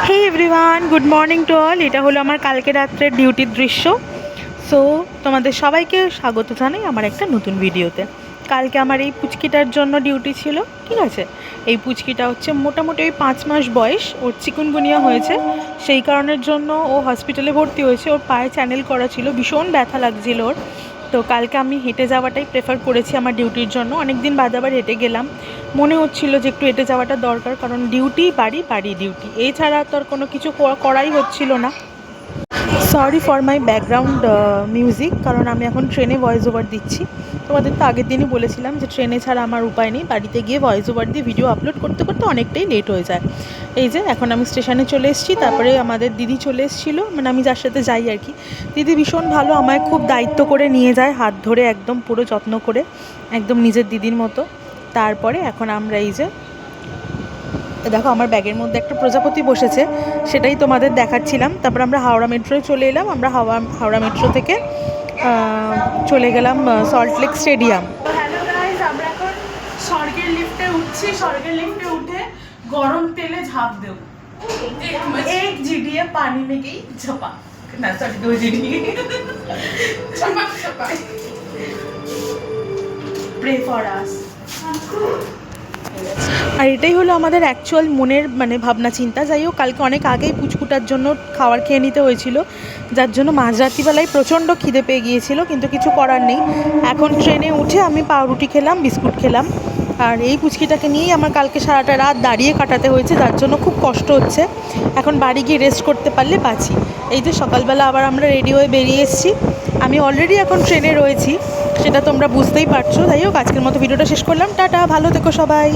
Hey everyone, good morning to all. এটা হলো আমার কালকে রাত্রের ডিউটির দৃশ্য। সো তোমাদের সবাইকে স্বাগত জানাই আমার একটা নতুন ভিডিওতে। কালকে আমার এই পুচকিটার জন্য ডিউটি ছিল, ঠিক আছে। এই পুচকিটা হচ্ছে মোটামুটি ওই 5 মাস বয়স, ওর চিকুনগুনিয়া হয়েছে। সেই কারণের জন্য ও হসপিটালে ভর্তি হয়েছে। ওর পায়ে চ্যানেল করা ছিল, ভীষণ ব্যথা লাগছিল ওর। তো কালকে আমি হেঁটে যাওয়াটাই প্রেফার করেছি আমার ডিউটির জন্য। অনেক দিন বাদে আবার হেঁটে গেলাম, মনে হচ্ছিল যে একটু হেঁটে যাওয়াটা দরকার, কারণ ডিউটি বাড়ি, বাড়ি ডিউটি, এছাড়া তো আর কোনো কিছু করাই হচ্ছিল না। Sorry for my background music, কারণ আমি এখন ট্রেনে ভয়েস ওভার দিচ্ছি। তোমাদের তো আগের দিনই বলেছিলাম যে ট্রেনে ছাড়া আমার উপায় নেই, বাড়িতে গিয়ে ভয়েস ওভার দিয়ে ভিডিও আপলোড করতে করতে অনেকটাই লেট হয়ে যায়। এই যে এখন আমি স্টেশনে চলে এসেছি, তারপরে আমাদের দিদি চলে এসেছিলো, মানে আমি যার সাথে যাই আর কি। দিদি ভীষণ ভালো, আমায় খুব দায়িত্ব করে নিয়ে যায়, হাত ধরে একদম পুরো যত্ন করে, একদম নিজের দিদির মতো। তারপরে এখন আমরা এই যে দেখো আমার ব্যাগের মধ্যে একটা প্রজাপতি বসেছে, সেটাই তোমাদের দেখাচ্ছিলাম। তারপর আমরা হাওড়া মেট্রোয় চলে এলাম। আমরা হাওড়া মেট্রো থেকে চলে গেলাম সল্টলেক স্টেডিয়াম। হ্যালো গাইস, আমরা এখন স্বর্গের লিফটে উঠছি। স্বর্গের লিফটে উঠে গরম তেলে ঝাঁপ দেব। এক জিডিয়ে পানি में गई झपा, না সরি 2 জিডি झपक झपक। Pray for us. আর এটাই হলো আমাদের অ্যাকচুয়াল মনের ভাবনা চিন্তা। যাই হোক, কালকে অনেক আগেই পুচকুটার জন্য খাবার খেয়ে নিতে হয়েছিল, যার জন্য মাঝরাত্রিবেলায় প্রচণ্ড খিদে পেয়ে গিয়েছিল, কিন্তু কিছু করার নেই। এখন ট্রেনে উঠে আমি পাউরুটি খেলাম, বিস্কুট খেলাম। আর এই পুচকিটাকে নিয়েই আমার কালকে সারাটা রাত দাঁড়িয়ে কাটাতে হয়েছে, যার জন্য খুব কষ্ট হচ্ছে। এখন বাড়ি গিয়ে রেস্ট করতে পারলে বাঁচি। এই যে সকালবেলা আবার আমরা রেডি হয়ে বেরিয়ে এসেছি। আমি অলরেডি এখন ট্রেনে রয়েছি, সেটা তোমরা বুঝতেই পারছো। যাই হোক, আজকের মতো ভিডিওটা শেষ করলাম। টাটা, ভালো থেকো সবাই।